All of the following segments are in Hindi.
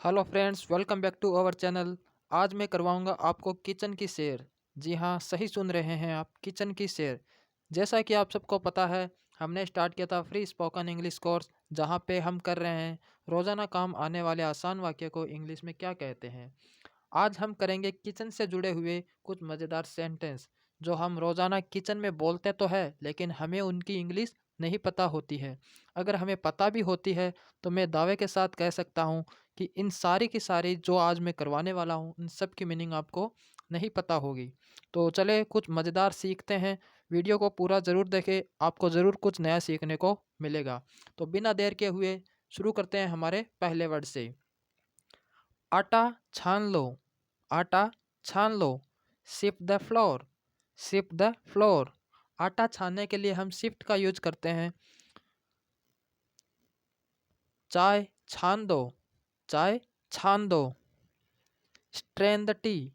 Hello friends, welcome back to our channel. आज मैं करवाऊंगा आपको किचन की सैर। जी हाँ, सही सुन रहे हैं आप, किचन की सैर। जैसा कि आप सबको पता है, हमने स्टार्ट किया था फ्री स्पोकन इंग्लिश कोर्स, जहां पे हम कर रहे हैं रोज़ाना काम आने वाले आसान वाक्य को इंग्लिश में क्या कहते हैं। आज हम करेंगे किचन से जुड़े हुए कुछ मज़ेदार सेंटेंस, जो हम रोज़ाना किचन में बोलते तो है, लेकिन हमें उनकी इंग्लिश नहीं पता होती है। अगर हमें पता भी होती है तो मैं दावे के साथ कह सकता हूँ कि इन सारी की सारी जो आज मैं करवाने वाला हूँ, इन सब की मीनिंग आपको नहीं पता होगी। तो चले कुछ मज़ेदार सीखते हैं। वीडियो को पूरा ज़रूर देखें, आपको ज़रूर कुछ नया सीखने को मिलेगा। तो बिना देर के हुए शुरू करते हैं हमारे पहले वर्ड से। आटा छान लो, आटा छान लो। Sift the flour, sift the flour. आटा छानने के लिए हम शिफ्ट का यूज करते हैं। चाय छान दो, चाय छान दो। Strain the T,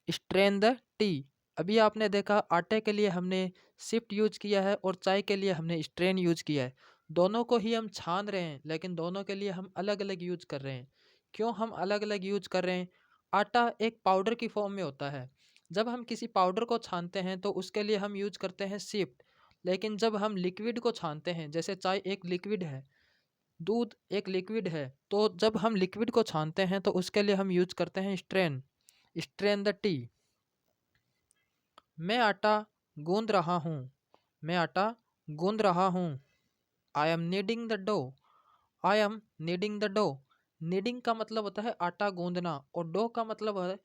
strain the T. अभी आपने देखा, आटे के लिए हमने शिफ्ट यूज किया है और चाय के लिए हमने स्ट्रेन यूज किया है। दोनों को ही हम छान रहे हैं, लेकिन दोनों के लिए हम अलग अलग यूज कर रहे हैं। क्यों हम अलग अलग यूज कर रहे हैं? आटा एक पाउडर की फॉर्म में होता है। जब हम किसी पाउडर को छानते हैं तो उसके लिए हम यूज करते हैं शिफ्ट। लेकिन जब हम लिक्विड को छानते हैं, जैसे चाय एक लिक्विड है, दूध एक लिक्विड है, तो जब हम लिक्विड को छानते हैं तो उसके लिए हम यूज करते हैं स्ट्रेन, स्ट्रेन द टी। मैं आटा गूंद रहा हूँ, मैं आटा गूंद रहा हूँ। I am kneading the dough, I am kneading the dough. Kneading का मतलब होता है आटा गूंदना, और डो का मतलब है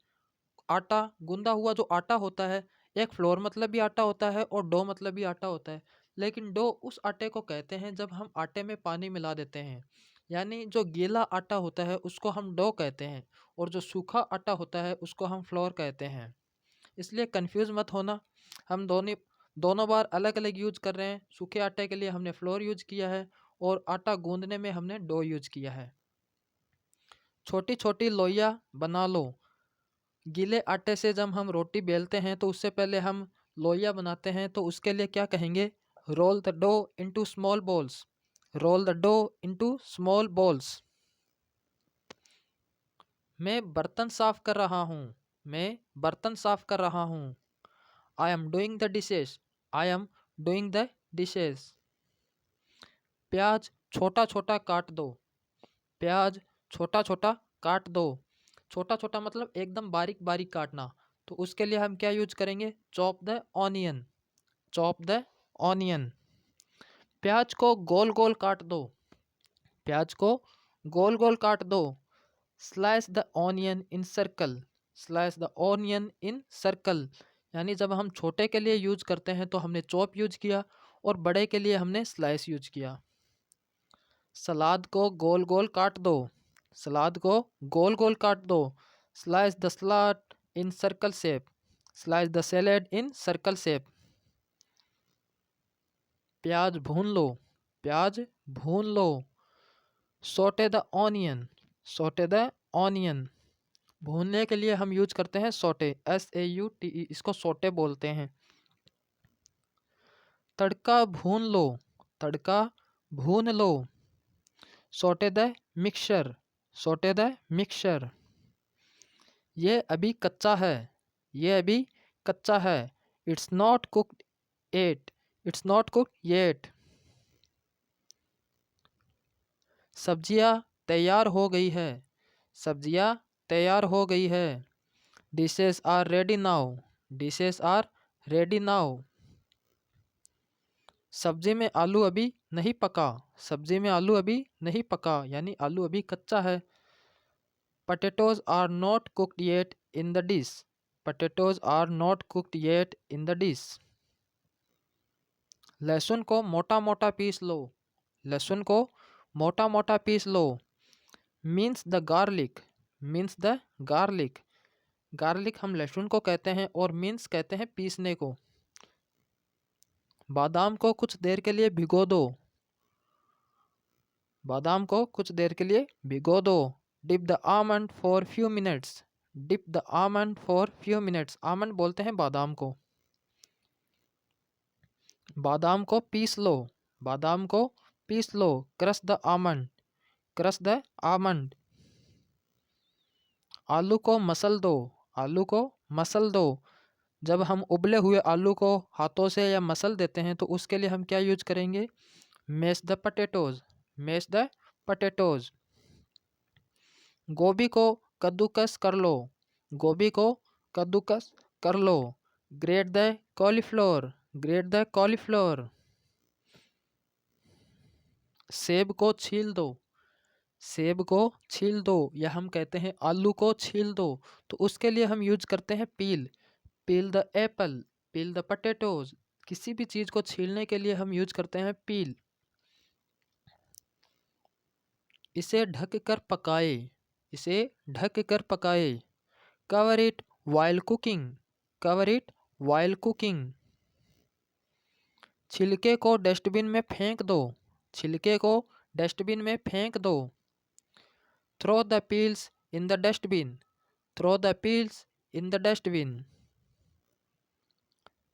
आटा गूंदा हुआ जो आटा होता है। एक फ्लोर मतलब भी आटा होता है और डो मतलब भी आटा होता है। लेकिन डो उस आटे को कहते हैं जब हम आटे में पानी मिला देते हैं, यानी जो गीला आटा होता है उसको हम डो कहते हैं, और जो सूखा आटा होता है उसको हम फ्लोर कहते हैं। इसलिए कंफ्यूज मत होना। हम दोनों दोनों बार अलग अलग यूज कर रहे हैं। सूखे आटे के लिए हमने फ्लोर यूज किया है और आटा गूंदने में हमने डो यूज किया है। छोटी छोटी लोइयाँ बना लो। गीले आटे से जब हम रोटी बेलते हैं तो उससे पहले हम लोइयाँ बनाते हैं, तो उसके लिए क्या कहेंगे? Roll the dough into small balls, roll the dough into small balls. मैं बर्तन साफ कर रहा हूँ, मैं बर्तन साफ कर रहा हूँ। I am doing the dishes, I am doing the dishes. प्याज छोटा छोटा काट दो, प्याज छोटा छोटा काट दो। छोटा छोटा मतलब एकदम बारीक बारीक काटना, तो उसके लिए हम क्या यूज करेंगे? Chop the onion, chop the onion. प्याज को गोल गोल काट दो, प्याज को गोल गोल काट दो। Slice the onion in circle, slice the onion in circle. यानी जब हम छोटे के लिए यूज करते हैं तो हमने चॉप यूज किया, और बड़े के लिए हमने स्लाइस यूज किया। सलाद को गोल गोल काट दो, सलाद को गोल गोल काट दो। Slice the salad in circle shape, slice the salad in circle shape. प्याज भून लो, प्याज भून लो। Sauté the onion, sauté the onion. भूनने के लिए हम यूज करते हैं सोटे, SAUTE, इसको सोटे बोलते हैं। तड़का भून लो, तड़का भून लो। Sauté the mixture, sauté the mixture. ये अभी कच्चा है, ये अभी कच्चा है। It's not cooked yet, it's not cooked yet. सब्जियां तैयार हो गई है, सब्जियां तैयार हो गई है। Dishes are ready now, dishes are ready now. सब्जी में आलू अभी नहीं पका, सब्जी में आलू अभी नहीं पका, यानी आलू अभी कच्चा है। Potatoes are not cooked yet in the dish, potatoes are not cooked yet in the dish। लहसुन को मोटा मोटा पीस लो, लहसुन को मोटा मोटा पीस लो। Means the garlic, means the garlic. Garlic हम लहसुन को कहते हैं और मीन्स कहते हैं पीसने को। बादाम को कुछ देर के लिए भिगो दो, बादाम को कुछ देर के लिए भिगो दो। Dip the almond for few minutes, dip the almond for few minutes. Almond बोलते हैं बादाम को। बादाम को पीस लो, बादाम को पीस लो। Crush the almond, crush the almond. आलू को मसल दो, आलू को मसल दो। जब हम उबले हुए आलू को हाथों से या मसल देते हैं तो उसके लिए हम क्या यूज करेंगे? Mash the potatoes, mash the potatoes. गोभी को कद्दूकस कर लो, गोभी को कद्दूकस कर लो। Grate the cauliflower, grate the cauliflower. सेब को छील दो, सेब को छील दो, या हम कहते हैं आलू को छील दो, तो उसके लिए हम यूज करते हैं peel, peel the apple, peel the potatoes. किसी भी चीज को छीलने के लिए हम यूज करते हैं पील। इसे ढक कर पकाए, इसे ढक कर पकाए। Cover it while cooking, cover it while cooking. छिलके को डस्टबिन में फेंक दो, छिलके को डस्टबिन में फेंक दो। Throw the peels in the dustbin, throw the peels in the dustbin.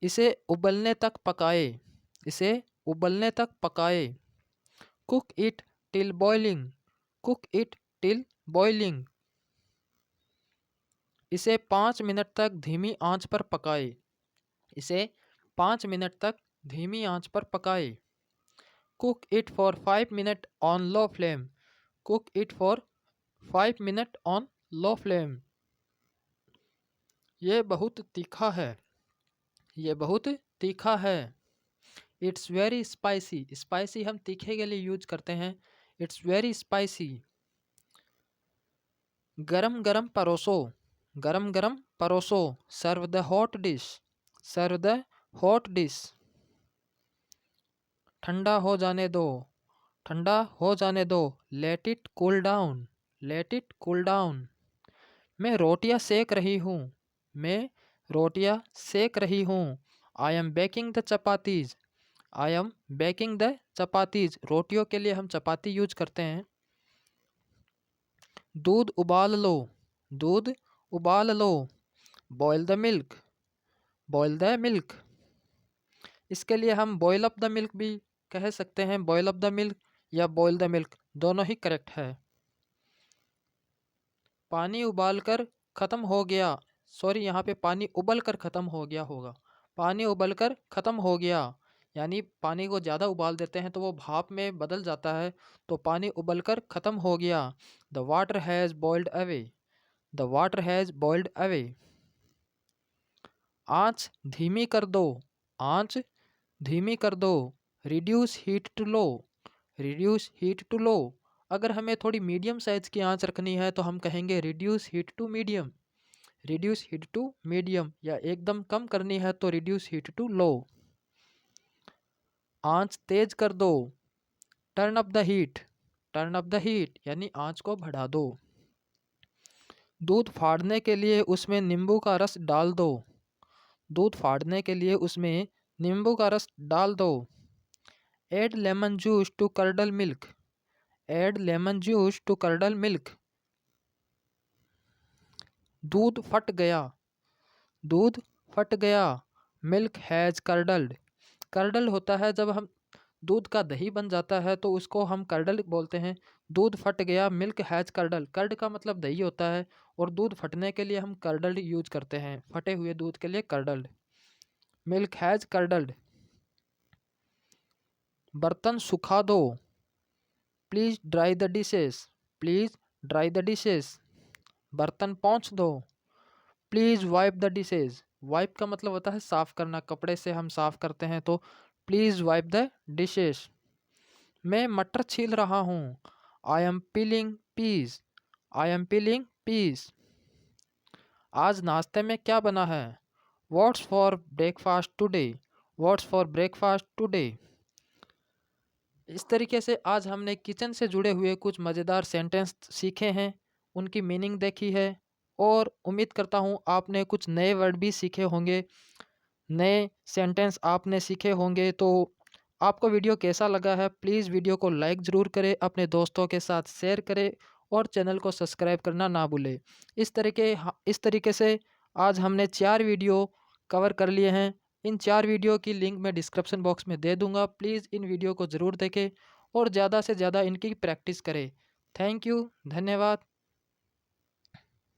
इसे उबलने तक पकाए, इसे उबलने तक पकाए। Cook it till boiling, cook it till boiling. इसे 5 मिनट तक धीमी आंच पर पकाए, इसे 5 मिनट तक धीमी आंच पर पकाए। Cook it for 5 minute on low flame, cook it for 5 minute on low flame. ये बहुत तीखा है, ये बहुत तीखा है। इट्स वेरी स्पाइसी, स्पाइसी हम तीखे के लिए यूज करते हैं। It's very spicy. गरम गरम परोसो, गरम गरम परोसो। Serve the hot dish, serve the hot dish. ठंडा हो जाने दो, ठंडा हो जाने दो। Let it cool down, let it cool down. मैं रोटियां सेक रही हूँ, मैं रोटियां सेक रही हूँ। I M baking the chapatis, I am baking the chapatis. रोटियों के लिए हम चपाती यूज करते हैं। दूध उबाल लो, दूध उबाल लो। Boil the milk, boil the milk. इसके लिए हम बॉयल अप द मिल्क भी कह सकते हैं। बॉयल अप द मिल्क या बॉयल द मिल्क दोनों ही करेक्ट है। पानी उबालकर ख़त्म हो गया, सॉरी यहाँ पे पानी उबल कर ख़त्म हो गया होगा। पानी उबल कर ख़त्म हो गया, यानी पानी को ज़्यादा उबाल देते हैं तो वो भाप में बदल जाता है। तो पानी उबल कर ख़त्म हो गया। The water has boiled away, the water has boiled away. आँच धीमी कर दो, आँच धीमी कर दो। Reduce heat to low, reduce heat to low. अगर हमें थोड़ी मीडियम साइज की आंच रखनी है तो हम कहेंगे reduce heat to medium, reduce heat to medium. या एकदम कम करनी है तो रिड्यूस हीट टू लो। आंच तेज कर दो, turn up the heat, turn up the heat, यानी आंच को बढ़ा दो। दूध फाड़ने के लिए उसमें नींबू का रस डाल दो, दूध फाड़ने के लिए उसमें नींबू का रस डाल दो। Add lemon juice to curdle milk, add lemon juice to curdle milk. दूध फट गया, दूध फट गया। मिल्क हैज़ कर्डल्ड, कर्डल होता है जब हम दूध का दही बन जाता है तो उसको हम कर्डल बोलते हैं। दूध फट गया, मिल्क हैज़ कर्डल। कर्ड का मतलब दही होता है और दूध फटने के लिए हम कर्डल्ड यूज करते हैं। फटे हुए दूध के लिए कर्डल्ड। Milk has कर्डल्ड। बर्तन सुखा दो, please dry the dishes, please dry the dishes. बर्तन पोंछ दो, please wipe the dishes. Wipe का मतलब होता है साफ़ करना, कपड़े से हम साफ़ करते हैं तो प्लीज़ वाइप द डिशेज। मैं मटर छील रहा हूँ, I am peeling peas, I am peeling peas. आज नाश्ते में क्या बना है? What's for breakfast today, what's for breakfast today. इस तरीके से आज हमने किचन से जुड़े हुए कुछ मज़ेदार सेंटेंस सीखे हैं, उनकी मीनिंग देखी है और उम्मीद करता हूँ आपने कुछ नए वर्ड भी सीखे होंगे, नए सेंटेंस आपने सीखे होंगे। तो आपको वीडियो कैसा लगा है प्लीज़ वीडियो को लाइक ज़रूर करें, अपने दोस्तों के साथ शेयर करें और चैनल को सब्सक्राइब करना ना भूलें। इस तरीके से आज हमने 4 वीडियो कवर कर लिए हैं। इन 4 वीडियो की लिंक मैं डिस्क्रिप्शन बॉक्स में दे दूँगा। प्लीज़ इन वीडियो को ज़रूर देखें और ज़्यादा से ज़्यादा इनकी प्रैक्टिस करें। थैंक यू, धन्यवाद।